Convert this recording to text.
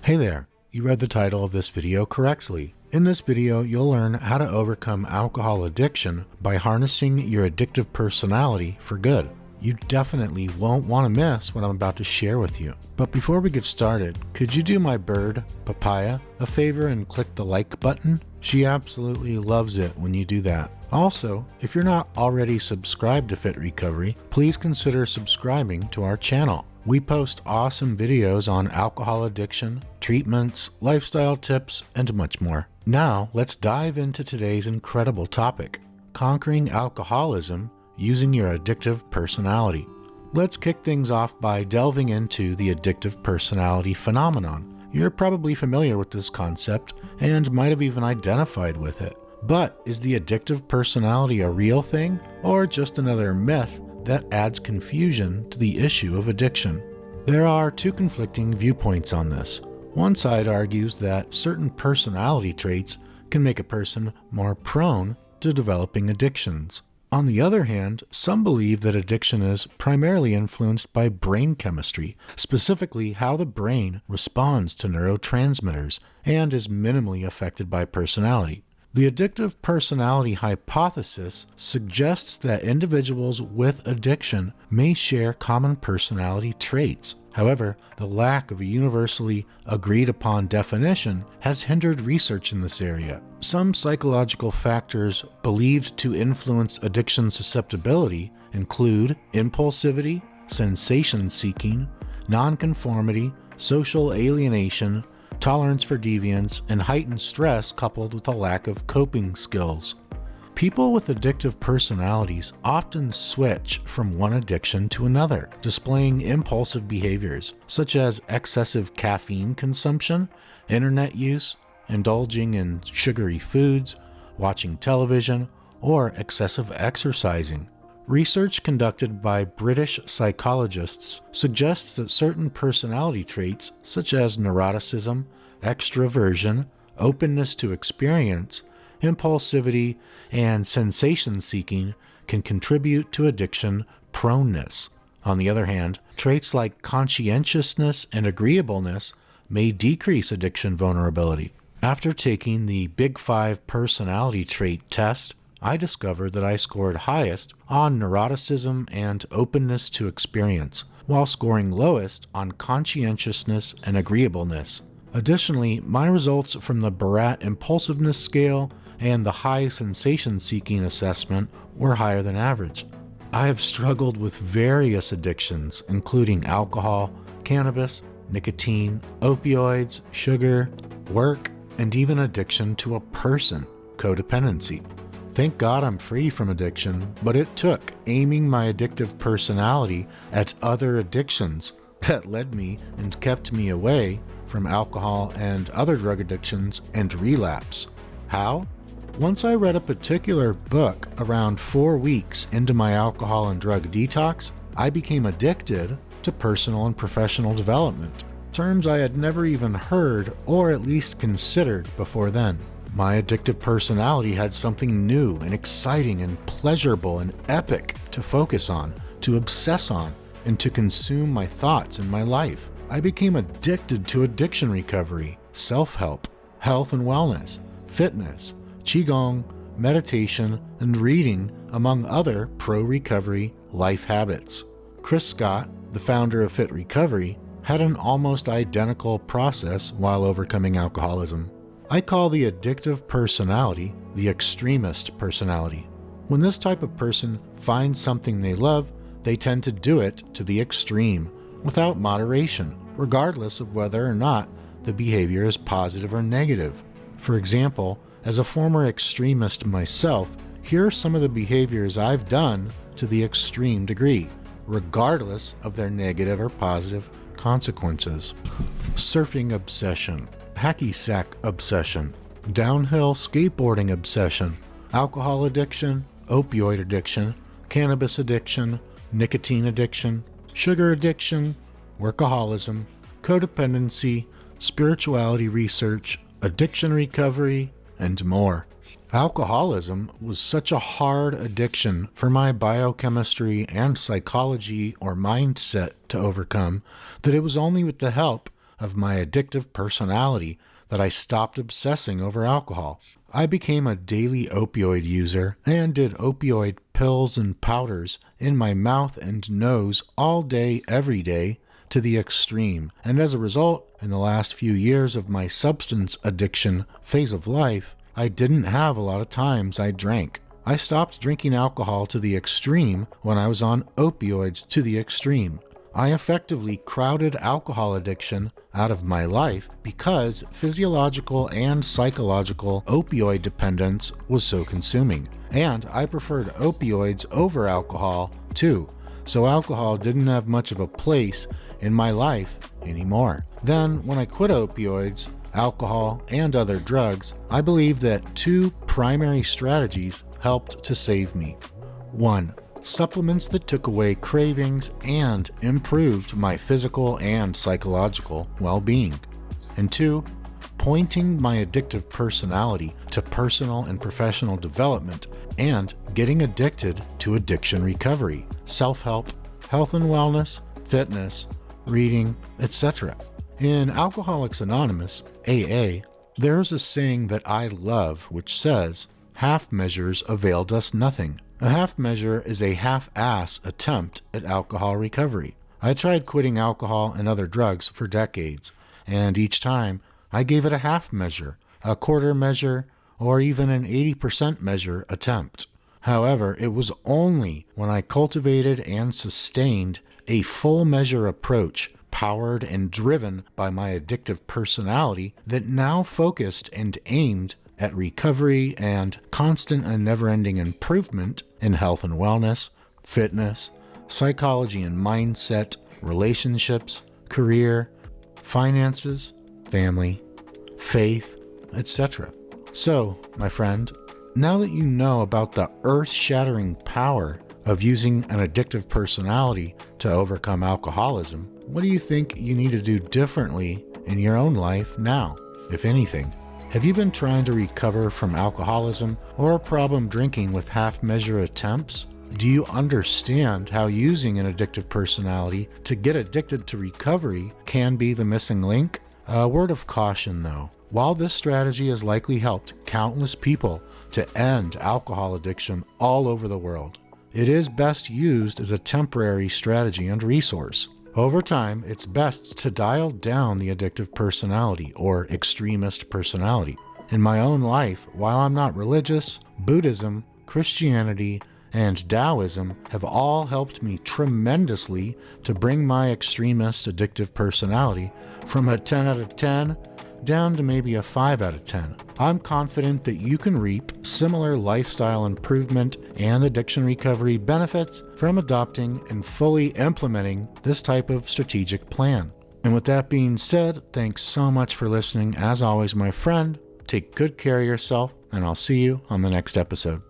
Hey there, you read the title of this video correctly. In this video, you'll learn how to overcome alcohol addiction by harnessing your addictive personality for good. You definitely won't want to miss what I'm about to share with you. But before we get started, could you do my bird, Papaya, a favor and click the like button? She absolutely loves it when you do that. Also, if you're not already subscribed to Fit Recovery, please consider subscribing to our channel. We post awesome videos on alcohol addiction, treatments, lifestyle tips, and much more. Now, let's dive into today's incredible topic, conquering alcoholism using your addictive personality. Let's kick things off by delving into the addictive personality phenomenon. You're probably familiar with this concept and might have even identified with it. But is the addictive personality a real thing or just another myth that adds confusion to the issue of addiction? There are two conflicting viewpoints on this. One side argues that certain personality traits can make a person more prone to developing addictions. On the other hand, some believe that addiction is primarily influenced by brain chemistry, specifically how the brain responds to neurotransmitters, and is minimally affected by personality. The addictive personality hypothesis suggests that individuals with addiction may share common personality traits. However, the lack of a universally agreed upon definition has hindered research in this area. Some psychological factors believed to influence addiction susceptibility include impulsivity, sensation seeking, nonconformity, social alienation, tolerance for deviance, and heightened stress coupled with a lack of coping skills. People with addictive personalities often switch from one addiction to another, displaying impulsive behaviors such as excessive caffeine consumption, internet use, indulging in sugary foods, watching television, or excessive exercising. Research conducted by British psychologists suggests that certain personality traits such as neuroticism, extroversion, openness to experience, impulsivity, and sensation seeking can contribute to addiction proneness. On the other hand, traits like conscientiousness and agreeableness may decrease addiction vulnerability. After taking the Big 5 personality trait test, I discovered that I scored highest on neuroticism and openness to experience, while scoring lowest on conscientiousness and agreeableness. Additionally, my results from the Barat impulsiveness scale and the high sensation seeking assessment were higher than average. I have struggled with various addictions, including alcohol, cannabis, nicotine, opioids, sugar, work, and even addiction to a person, codependency. Thank God I'm free from addiction, but it took aiming my addictive personality at other addictions that led me and kept me away from alcohol and other drug addictions and relapse. How? Once I read a particular book around 4 weeks into my alcohol and drug detox, I became addicted to personal and professional development, terms I had never even heard or at least considered before then. My addictive personality had something new and exciting and pleasurable and epic to focus on, to obsess on, and to consume my thoughts and my life. I became addicted to addiction recovery, self-help, health and wellness, fitness, Qigong, meditation, and reading, among other pro-recovery life habits. Chris Scott, the founder of Fit Recovery, had an almost identical process while overcoming alcoholism. I call the addictive personality the extremist personality. When this type of person finds something they love, they tend to do it to the extreme, without moderation, regardless of whether or not the behavior is positive or negative. For example, as a former extremist myself, here are some of the behaviors I've done to the extreme degree, regardless of their negative or positive consequences. Surfing obsession, hacky sack obsession, downhill skateboarding obsession, alcohol addiction, opioid addiction, cannabis addiction, nicotine addiction, sugar addiction, workaholism, codependency, spirituality research, addiction recovery, and more. Alcoholism was such a hard addiction for my biochemistry and psychology or mindset to overcome that it was only with the help of my addictive personality that I stopped obsessing over alcohol. I became a daily opioid user and did opioid pills and powders in my mouth and nose all day, every day, to the extreme. And as a result, in the last few years of my substance addiction phase of life, I didn't have a lot of times I drank. I stopped drinking alcohol to the extreme when I was on opioids to the extreme. I effectively crowded alcohol addiction out of my life because physiological and psychological opioid dependence was so consuming. And I preferred opioids over alcohol too, so alcohol didn't have much of a place in my life anymore. Then, when I quit opioids, alcohol, and other drugs, I believe that two primary strategies helped to save me. 1. Supplements that took away cravings and improved my physical and psychological well-being. And 2, pointing my addictive personality to personal and professional development and getting addicted to addiction recovery, self-help, health and wellness, fitness, reading, etc. In Alcoholics Anonymous, AA, there's a saying that I love which says, "Half measures availed us nothing." A half measure is a half-ass attempt at alcohol recovery. I tried quitting alcohol and other drugs for decades, and each time I gave it a half measure, a quarter measure, or even an 80% measure attempt. However, it was only when I cultivated and sustained a full measure approach, powered and driven by my addictive personality, that now focused and aimed at recovery and constant and never-ending improvement in health and wellness, fitness, psychology and mindset, relationships, career, finances, family, faith, etc. So, my friend, now that you know about the earth-shattering power of using an addictive personality to overcome alcoholism, what do you think you need to do differently in your own life now, if anything? Have you been trying to recover from alcoholism or problem drinking with half-measure attempts? Do you understand how using an addictive personality to get addicted to recovery can be the missing link? A word of caution though. While this strategy has likely helped countless people to end alcohol addiction all over the world, it is best used as a temporary strategy and resource. Over time, it's best to dial down the addictive personality or extremist personality. In my own life, while I'm not religious, Buddhism, Christianity, and Taoism have all helped me tremendously to bring my extremist addictive personality from a 10 out of 10 down to maybe a 5 out of 10. I'm confident that you can reap similar lifestyle improvement and addiction recovery benefits from adopting and fully implementing this type of strategic plan. And with that being said, thanks so much for listening. As always, my friend, take good care of yourself, and I'll see you on the next episode.